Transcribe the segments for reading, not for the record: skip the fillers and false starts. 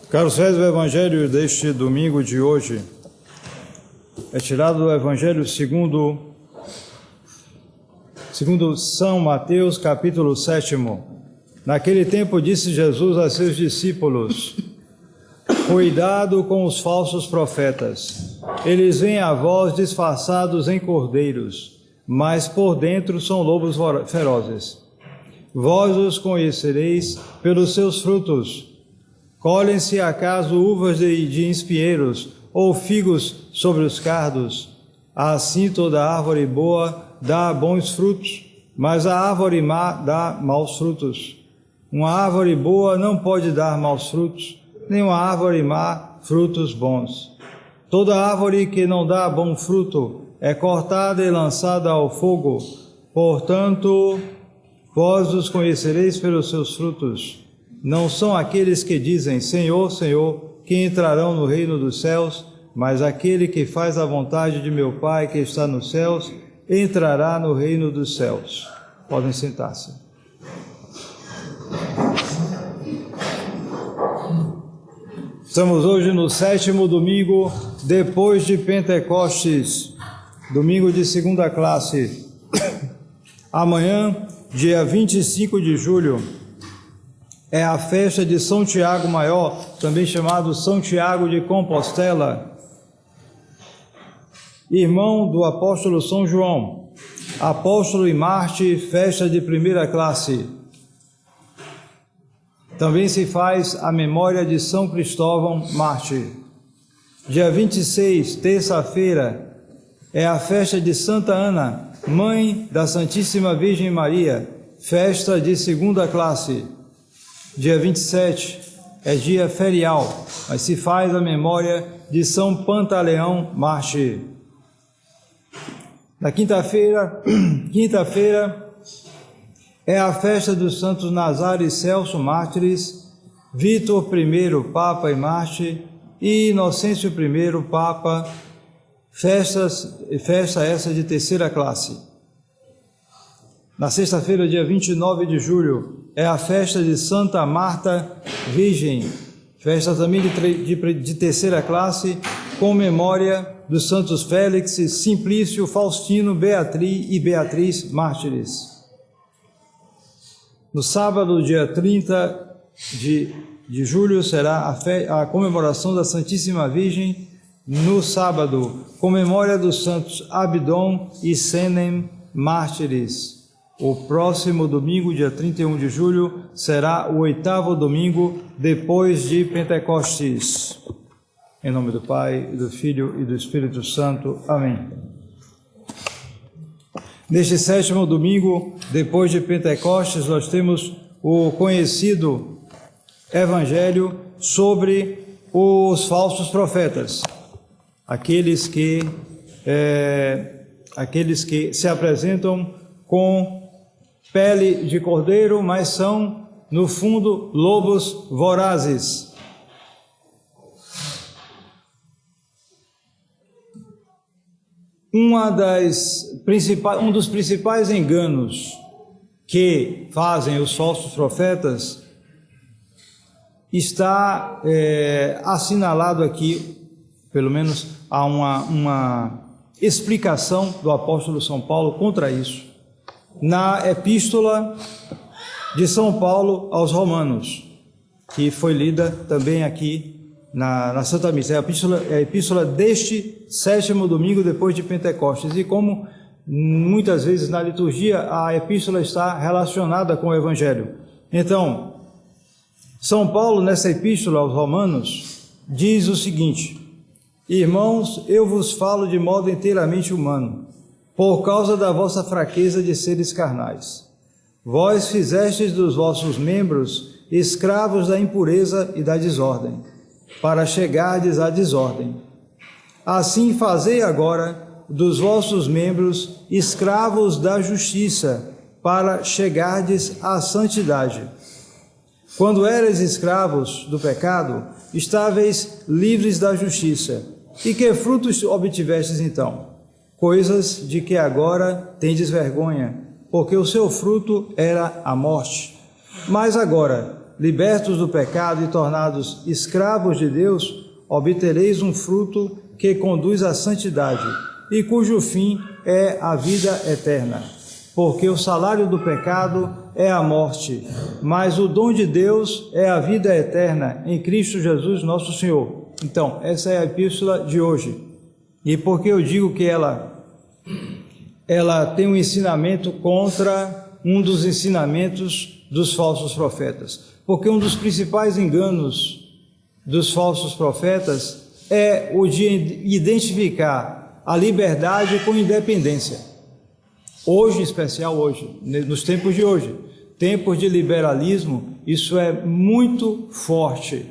Caros fiéis, o Evangelho deste domingo de hoje é tirado do Evangelho segundo São Mateus, capítulo 7. Naquele tempo disse Jesus a seus discípulos: cuidado com os falsos profetas. Eles vêm a vós disfarçados em cordeiros, mas por dentro são lobos ferozes. Vós os conhecereis pelos seus frutos. Colhem-se acaso uvas de espinheiros ou figos sobre os cardos? Assim toda árvore boa dá bons frutos, mas a árvore má dá maus frutos. Uma árvore boa não pode dar maus frutos, nem uma árvore má frutos bons. Toda árvore que não dá bom fruto é cortada e lançada ao fogo. Portanto, vós os conhecereis pelos seus frutos. Não são aqueles que dizem Senhor, Senhor, que entrarão no reino dos céus, mas aquele que faz a vontade de meu Pai que está nos céus, entrará no reino dos céus. Podem sentar-se. Estamos hoje no 7º domingo depois de Pentecostes, domingo de segunda classe. Amanhã, dia 25 de julho, é a festa de São Tiago Maior, também chamado São Tiago de Compostela, irmão do apóstolo São João, apóstolo e mártir, festa de primeira classe. Também se faz a memória de São Cristóvão, mártir. Dia 26, terça-feira, é a festa de Santa Ana, mãe da Santíssima Virgem Maria, festa de segunda classe. Dia 27 é dia ferial, mas se faz a memória de São Pantaleão, mártir. Na quinta-feira é a festa dos santos Nazário e Celso, mártires, Vítor I, Papa e mártir, e Inocêncio I, Papa, festa essa de terceira classe. Na sexta-feira, dia 29 de julho, é a festa de Santa Marta Virgem, festa também de terceira classe, com memória dos santos Félix, Simplício, Faustino, Beatriz, mártires. No sábado, dia 30 de julho, será a comemoração da Santíssima Virgem. No sábado, com memória dos santos Abdon e Senem, mártires. O próximo domingo, dia 31 de julho, será o 8º domingo depois de Pentecostes. Em nome do Pai, e do Filho e do Espírito Santo. Amém. Neste 7º domingo depois de Pentecostes, nós temos o conhecido Evangelho sobre os falsos profetas, aqueles que se apresentam com pele de cordeiro, mas são, no fundo, lobos vorazes. Um dos principais enganos que fazem os falsos profetas está assinalado aqui, pelo menos há uma explicação do apóstolo São Paulo contra isso, na epístola de São Paulo aos Romanos, que foi lida também aqui na Santa Missa. É a epístola deste 7º domingo depois de Pentecostes, e como muitas vezes na liturgia a epístola está relacionada com o Evangelho. Então, São Paulo, nessa epístola aos Romanos, diz o seguinte: irmãos, eu vos falo de modo inteiramente humano, por causa da vossa fraqueza de seres carnais. Vós fizestes dos vossos membros escravos da impureza e da desordem, para chegardes à desordem. Assim fazei agora dos vossos membros escravos da justiça, para chegardes à santidade. Quando erais escravos do pecado, estáveis livres da justiça. E que frutos obtivestes então? Coisas de que agora tendes vergonha, porque o seu fruto era a morte. Mas agora, libertos do pecado e tornados escravos de Deus, obtereis um fruto que conduz à santidade e cujo fim é a vida eterna. Porque o salário do pecado é a morte, mas o dom de Deus é a vida eterna em Cristo Jesus nosso Senhor. Então, essa é a epístola de hoje. E por que eu digo que ela tem um ensinamento contra um dos ensinamentos dos falsos profetas? Porque um dos principais enganos dos falsos profetas é o de identificar a liberdade com independência. Hoje, em especial hoje, nos tempos de hoje, tempos de liberalismo, isso é muito forte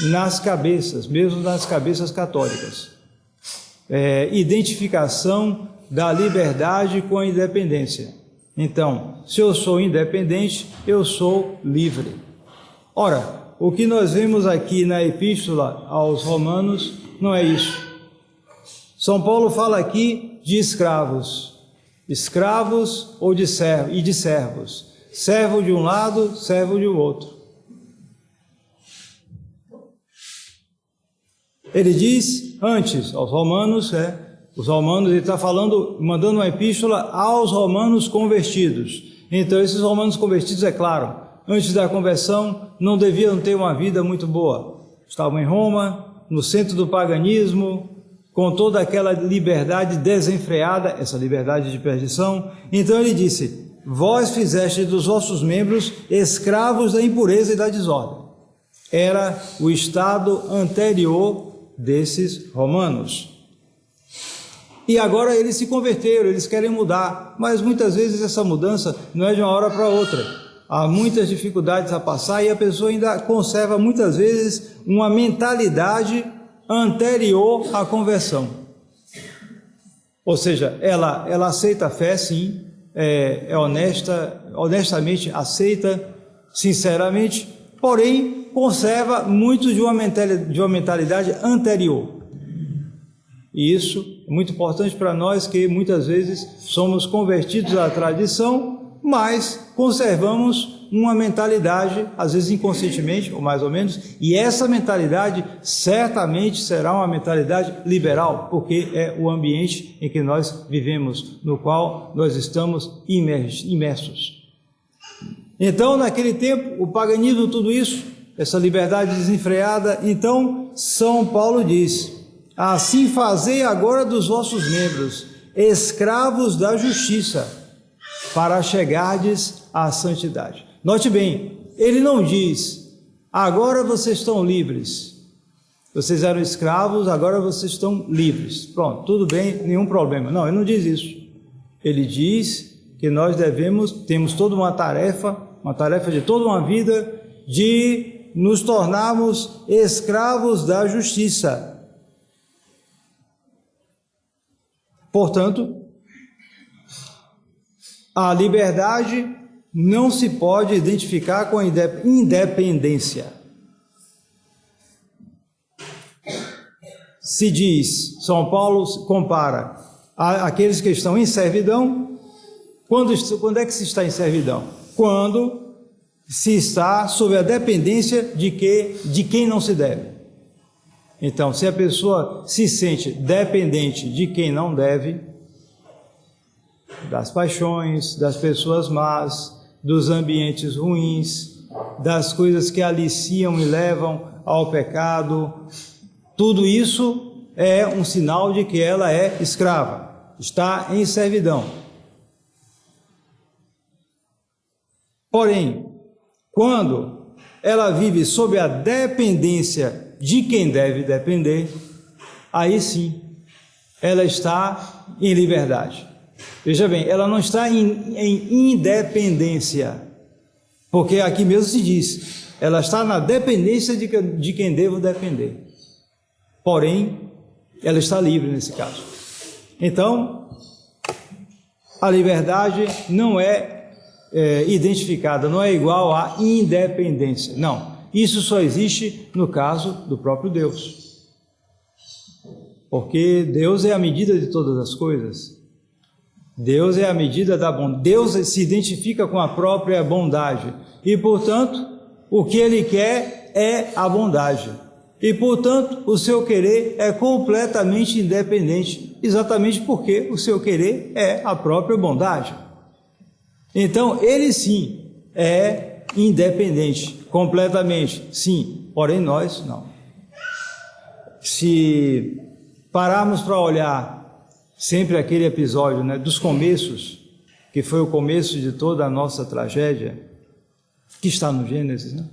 nas cabeças, mesmo nas cabeças católicas. Identificação da liberdade com a independência. Então, se eu sou independente, eu sou livre. Ora, o que nós vemos aqui na epístola aos Romanos não é isso. São Paulo fala aqui de escravos ou de servos, servo de um lado, servo de outro. Ele diz antes aos Romanos, os Romanos, ele está falando, mandando uma epístola aos Romanos convertidos. Então, esses Romanos convertidos, é claro, antes da conversão, não deviam ter uma vida muito boa. Estavam em Roma, no centro do paganismo, com toda aquela liberdade desenfreada, essa liberdade de perdição. Então ele disse: vós fizeste dos vossos membros escravos da impureza e da desordem. Era o estado anterior desses romanos. E agora eles se converteram, eles querem mudar, mas muitas vezes essa mudança não é de uma hora para outra. Há muitas dificuldades a passar e a pessoa ainda conserva muitas vezes uma mentalidade anterior à conversão. Ou seja, ela aceita a fé, sim, é honestamente aceita, sinceramente, porém conserva muito de uma mentalidade anterior. E isso é muito importante para nós, que muitas vezes somos convertidos à tradição, mas conservamos uma mentalidade, às vezes inconscientemente, ou mais ou menos, e essa mentalidade certamente será uma mentalidade liberal, porque é o ambiente em que nós vivemos, no qual nós estamos imersos. Então, naquele tempo, o paganismo, tudo isso, essa liberdade desenfreada, então, São Paulo diz: assim fazei agora dos vossos membros escravos da justiça, para chegardes à santidade. Note bem, ele não diz: agora vocês estão livres, vocês eram escravos, agora vocês estão livres, pronto, tudo bem, nenhum problema. Não, ele não diz isso. Ele diz que nós temos toda uma tarefa de toda uma vida, de nos tornarmos escravos da justiça. Portanto, a liberdade não se pode identificar com a independência. Se diz, São Paulo compara aqueles que estão em servidão. Quando é que se está em servidão? Quando se está sob a dependência de quem não se deve. Então, se a pessoa se sente dependente de quem não deve, das paixões, das pessoas más, dos ambientes ruins, das coisas que aliciam e levam ao pecado, tudo isso é um sinal de que ela é escrava, está em servidão. Porém, quando ela vive sob a dependência de quem deve depender, aí sim, ela está em liberdade. Veja bem, ela não está em independência, porque aqui mesmo se diz, ela está na dependência de quem devo depender. Porém, ela está livre nesse caso. Então, a liberdade não é identificada, não é igual à independência. Não, isso só existe no caso do próprio Deus. Porque Deus é a medida de todas as coisas. Deus é a medida da bondade. Deus se identifica com a própria bondade. E, portanto, O que ele quer é a bondade. E, portanto, o seu querer é completamente independente, exatamente porque o seu querer é a própria bondade. Então, ele sim é independente, completamente, sim, porém nós não. Se pararmos para olhar sempre aquele episódio, né, dos começos, que foi o começo de toda a nossa tragédia, que está no Gênesis, né?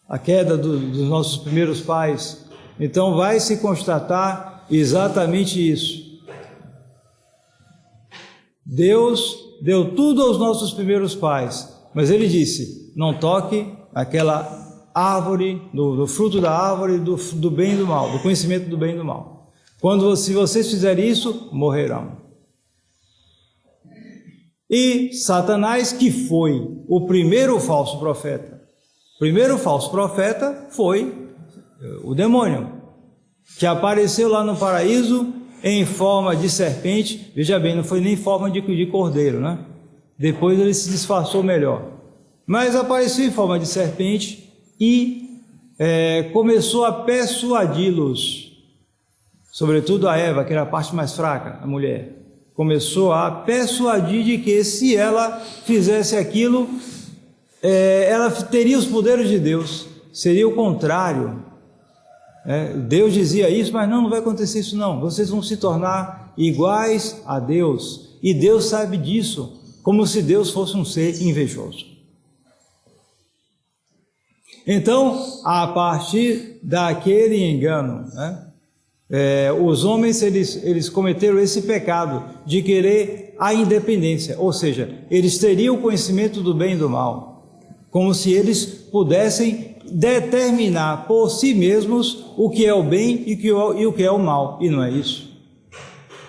A queda dos nossos primeiros pais, então vai se constatar exatamente isso. Deus deu tudo aos nossos primeiros pais, mas ele disse, não toque aquela árvore, do fruto da árvore do bem e do mal, do conhecimento do bem e do mal. Se vocês fizerem isso, morrerão. E Satanás, que foi o primeiro falso profeta, foi o demônio, que apareceu lá no paraíso em forma de serpente. Veja bem, não foi nem em forma de cordeiro, né? Depois ele se disfarçou melhor. Mas apareceu em forma de serpente e começou a persuadi-los, sobretudo a Eva, que era a parte mais fraca, a mulher. Começou a persuadir de que se ela fizesse aquilo, ela teria os poderes de Deus. Seria o contrário. Deus dizia isso, mas não vai acontecer isso não. Vocês vão se tornar iguais a Deus. E Deus sabe disso, como se Deus fosse um ser invejoso. Então, a partir daquele engano, os homens eles cometeram esse pecado de querer a independência, ou seja, eles teriam o conhecimento do bem e do mal, como se eles pudessem determinar por si mesmos o que é o bem e o que é o mal, e não é isso.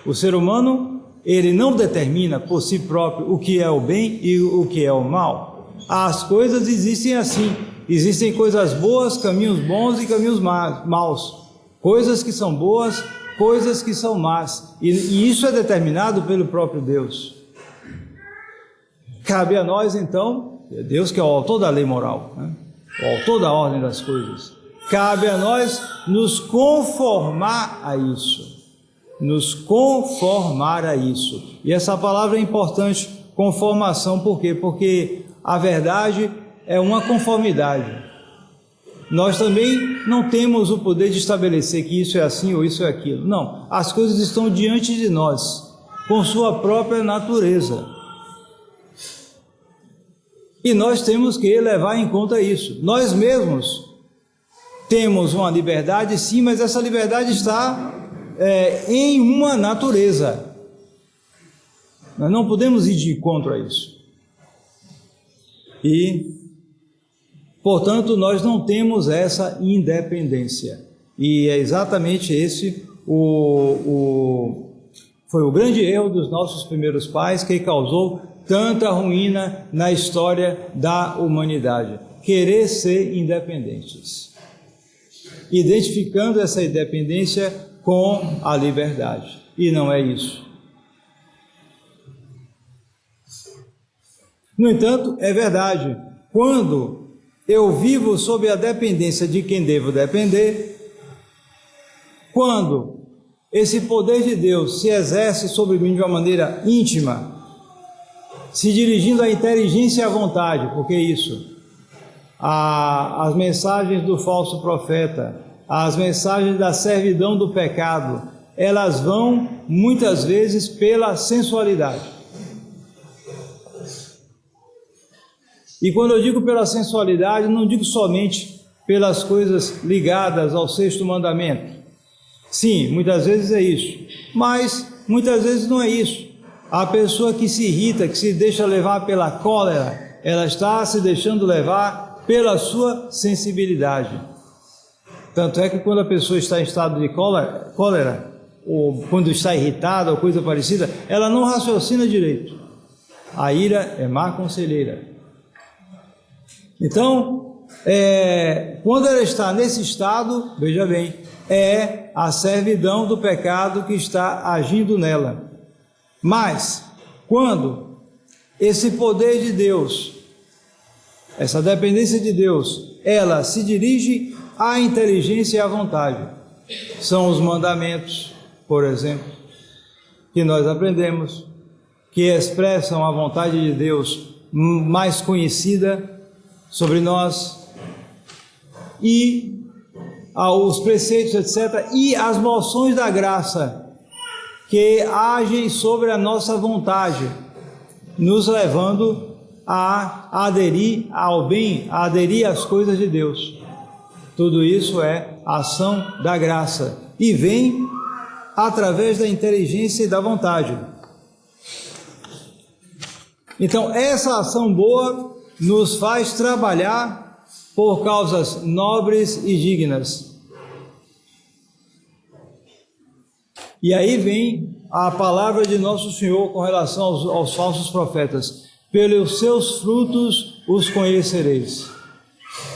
O ser humano, ele não determina por si próprio o que é o bem e o que é o mal. As coisas existem assim, existem coisas boas, caminhos bons e caminhos maus, coisas que são boas, coisas que são más, e isso é determinado pelo próprio Deus. Cabe a nós então, Deus que é o autor da lei moral, né? O autor da ordem das coisas, cabe a nós nos conformar a isso, e essa palavra é importante, conformação. Por quê? Porque a verdade é uma conformidade. Nós também não temos o poder de estabelecer que isso é assim ou isso é aquilo, não, as coisas estão diante de nós, com sua própria natureza. E nós temos que levar em conta isso. Nós mesmos temos uma liberdade, sim, mas essa liberdade está em uma natureza. Nós não podemos ir de contra isso. E, portanto, nós não temos essa independência. E é exatamente esse foi o grande erro dos nossos primeiros pais, que causou tanta ruína na história da humanidade. Querer ser independentes, identificando essa independência com a liberdade, e não é isso. No entanto, é verdade, quando eu vivo sob a dependência de quem devo depender, quando esse poder de Deus se exerce sobre mim de uma maneira íntima, se dirigindo à inteligência e à vontade, porque isso, as mensagens do falso profeta, as mensagens da servidão do pecado, elas vão muitas vezes pela sensualidade. E quando eu digo pela sensualidade, não digo somente pelas coisas ligadas ao sexto mandamento. Sim, muitas vezes é isso, mas muitas vezes não é isso. A pessoa que se irrita, que se deixa levar pela cólera, ela está se deixando levar pela sua sensibilidade. Tanto é que quando a pessoa está em estado de cólera, ou quando está irritada, ou coisa parecida, ela não raciocina direito. A ira é má conselheira. Então, quando ela está nesse estado, veja bem, é a servidão do pecado que está agindo nela. Mas, quando esse poder de Deus, essa dependência de Deus, ela se dirige à inteligência e à vontade. São os mandamentos, por exemplo, que nós aprendemos, que expressam a vontade de Deus mais conhecida sobre nós, e os preceitos, etc., e as moções da graça, que agem sobre a nossa vontade, nos levando a aderir ao bem, a aderir às coisas de Deus. Tudo isso é ação da graça e vem através da inteligência e da vontade. Então, essa ação boa nos faz trabalhar por causas nobres e dignas. E aí vem a palavra de nosso Senhor com relação aos falsos profetas: pelos seus frutos os conhecereis.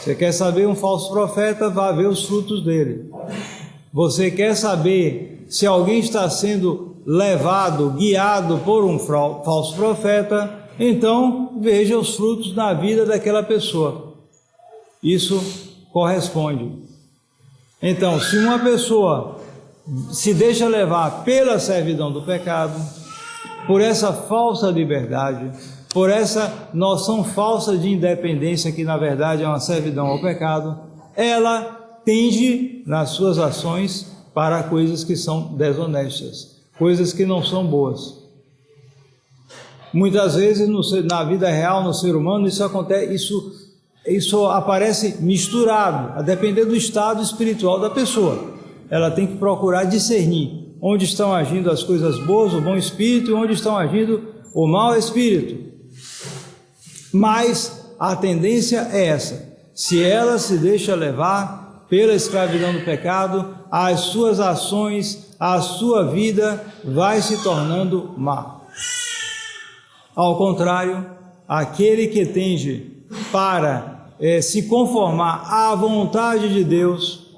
Você quer saber um falso profeta? Vá ver os frutos dele. Você quer saber se alguém está sendo levado, guiado por um falso profeta? Então veja os frutos na vida daquela pessoa. Isso corresponde. Então, se uma pessoa se deixa levar pela servidão do pecado, por essa falsa liberdade, por essa noção falsa de independência, que na verdade é uma servidão ao pecado, ela tende nas suas ações para coisas que são desonestas, coisas que não são boas. Muitas vezes na vida real, no ser humano, isso acontece, isso aparece misturado, a depender do estado espiritual da pessoa. Ela tem que procurar discernir onde estão agindo as coisas boas, o bom espírito, e onde estão agindo o mau espírito. Mas a tendência é essa: se ela se deixa levar pela escravidão do pecado, as suas ações, a sua vida vai se tornando má. Ao contrário, aquele que tende para se conformar à vontade de Deus,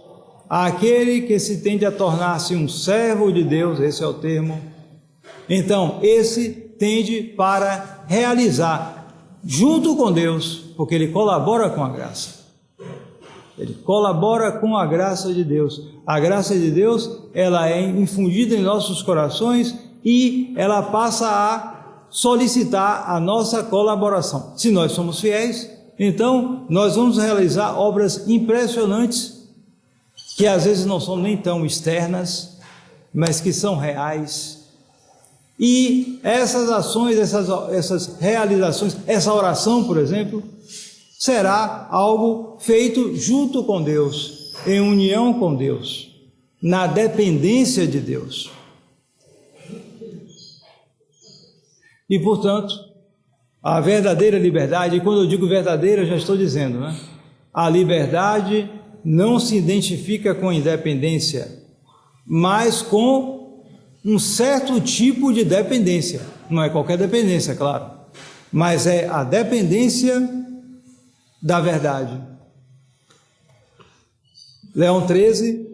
aquele que se tende a tornar-se um servo de Deus, esse é o termo, então esse tende para realizar junto com Deus, porque ele colabora com a graça. Ele colabora com a graça de Deus. A graça de Deus, ela é infundida em nossos corações e ela passa a solicitar a nossa colaboração. Se nós somos fiéis, então nós vamos realizar obras impressionantes, que às vezes não são nem tão externas, mas que são reais. E essas ações, essas realizações, essa oração, por exemplo, será algo feito junto com Deus, em união com Deus, na dependência de Deus. E, portanto, a verdadeira liberdade, e quando eu digo verdadeira, eu já estou dizendo, né? A liberdade não se identifica com independência, mas com um certo tipo de dependência. Não é qualquer dependência, claro, mas é a dependência da verdade. Leão XIII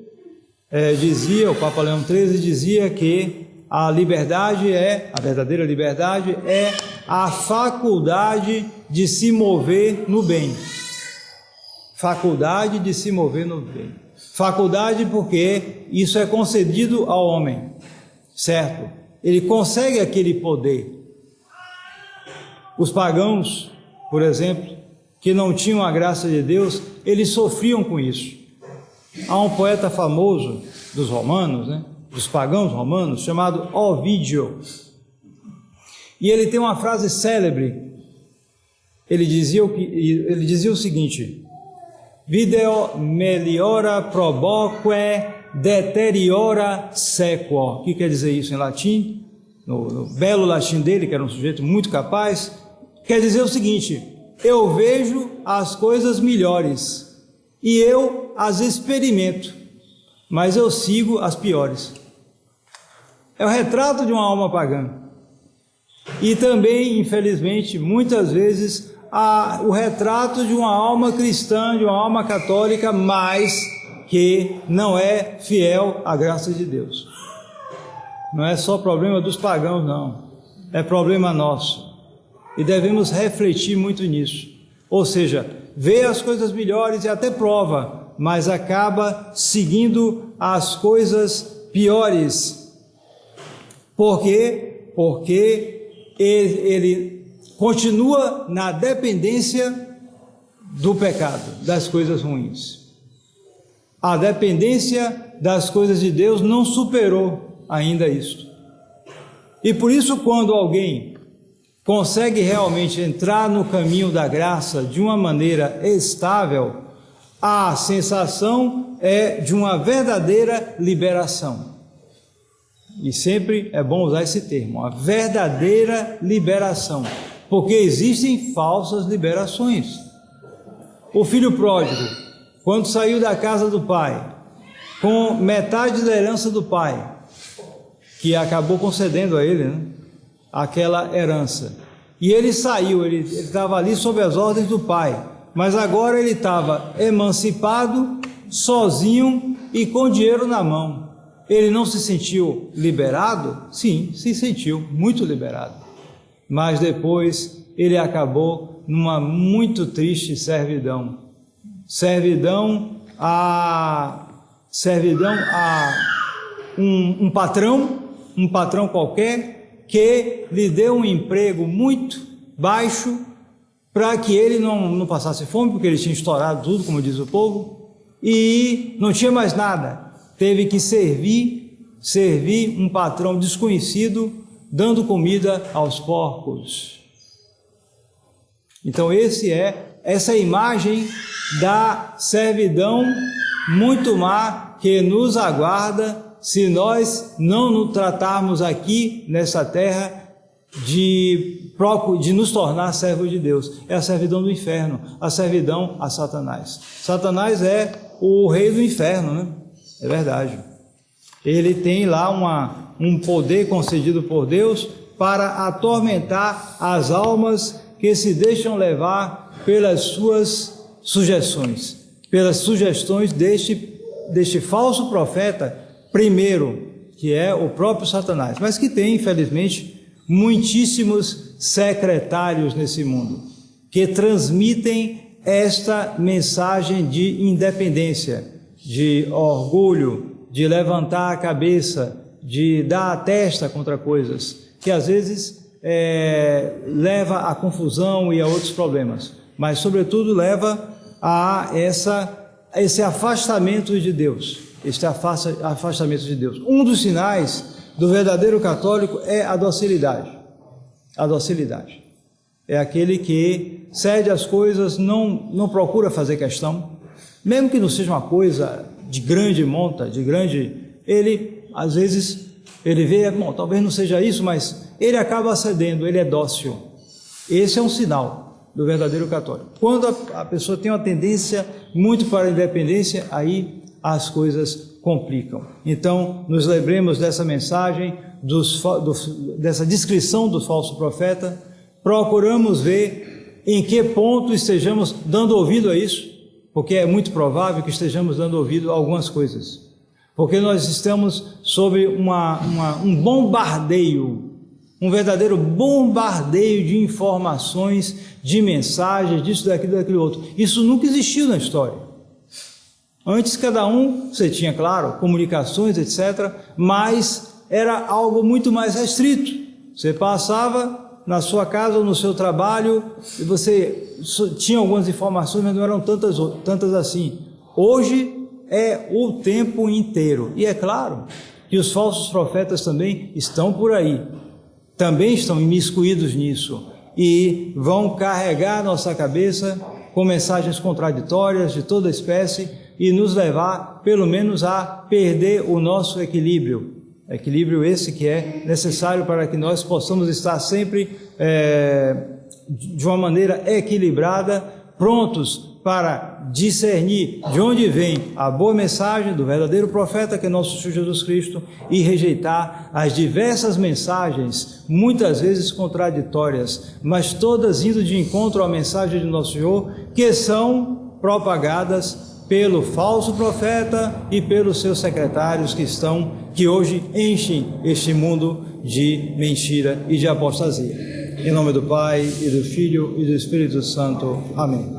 dizia, o Papa Leão XIII dizia que a verdadeira liberdade é a faculdade de se mover no bem. Faculdade de se mover no bem. Faculdade porque isso é concedido ao homem, certo? Ele consegue aquele poder. Os pagãos, por exemplo, que não tinham a graça de Deus, eles sofriam com isso. Há um poeta famoso dos romanos, né? Dos pagãos romanos, chamado Ovídio. E ele tem uma frase célebre. Ele dizia o seguinte: Video meliora proboque deteriora sequo. O que quer dizer isso em latim? No belo latim dele, que era um sujeito muito capaz, quer dizer o seguinte: eu vejo as coisas melhores e eu as experimento, mas eu sigo as piores. É o retrato de uma alma pagã. E também, infelizmente, muitas vezes, o retrato de uma alma cristã, de uma alma católica, mas que não é fiel à graça de Deus. Não é só problema dos pagãos, não. É problema nosso. E devemos refletir muito nisso. Ou seja, vê as coisas melhores e até prova, mas acaba seguindo as coisas piores. Por quê? Porque ele continua na dependência do pecado, das coisas ruins. A dependência das coisas de Deus não superou ainda isso. E por isso, quando alguém consegue realmente entrar no caminho da graça de uma maneira estável, a sensação é de uma verdadeira liberação. E sempre é bom usar esse termo, a verdadeira liberação, porque existem falsas liberações. O filho pródigo, quando saiu da casa do pai, com metade da herança do pai, que acabou concedendo a ele, né, aquela herança, e ele saiu, ele estava ali sob as ordens do pai, mas agora ele estava emancipado, sozinho e com dinheiro na mão. Ele não se sentiu liberado? Sim, se sentiu muito liberado, mas depois ele acabou numa muito triste servidão. Servidão a um patrão qualquer, que lhe deu um emprego muito baixo para que ele não passasse fome, porque ele tinha estourado tudo, como diz o povo, e não tinha mais nada. Teve que servir um patrão desconhecido, dando comida aos porcos. Então essa é a imagem da servidão muito má que nos aguarda se nós não nos tratarmos aqui nessa terra de nos tornar servos de Deus. É a servidão do inferno, a servidão a Satanás. Satanás é o rei do inferno, né? É verdade. Ele tem lá um poder concedido por Deus para atormentar as almas que se deixam levar pelas suas sugestões, pelas sugestões deste falso profeta, primeiro, que é o próprio Satanás, mas que tem, infelizmente, muitíssimos secretários nesse mundo, que transmitem esta mensagem de independência, de orgulho, de levantar a cabeça, de dar a testa contra coisas, que às vezes leva à confusão e a outros problemas, mas sobretudo leva a esse afastamento de Deus, afastamento de Deus. Um dos sinais do verdadeiro católico é a docilidade. A docilidade é aquele que cede às coisas, não procura fazer questão, mesmo que não seja uma coisa de grande monta, ele às vezes ele vê, bom, talvez não seja isso, mas ele acaba cedendo, ele é dócil. Esse é um sinal do verdadeiro católico. Quando a pessoa tem uma tendência muito para a independência, aí as coisas complicam. Então, nos lembremos dessa mensagem, dessa descrição do falso profeta, procuramos ver em que ponto estejamos dando ouvido a isso, porque é muito provável que estejamos dando ouvido a algumas coisas, porque nós estamos sob um bombardeio, um verdadeiro bombardeio de informações, de mensagens, disso, daquilo, daquilo outro. Isso nunca existiu na história. Antes cada você tinha, claro, comunicações, etc., mas era algo muito mais restrito. Você passava na sua casa ou no seu trabalho e você tinha algumas informações, mas não eram tantas assim. Hoje é o tempo inteiro. E é claro que os falsos profetas também estão por aí, também estão imiscuídos nisso e vão carregar nossa cabeça com mensagens contraditórias de toda espécie e nos levar, pelo menos, a perder o nosso equilíbrio. Equilíbrio esse que é necessário para que nós possamos estar sempre de uma maneira equilibrada, prontos para discernir de onde vem a boa mensagem do verdadeiro profeta, que é nosso Senhor Jesus Cristo, e rejeitar as diversas mensagens, muitas vezes contraditórias, mas todas indo de encontro à mensagem de nosso Senhor, que são propagadas pelo falso profeta e pelos seus secretários que hoje enchem este mundo de mentira e de apostasia. Em nome do Pai, e do Filho, e do Espírito Santo. Amém.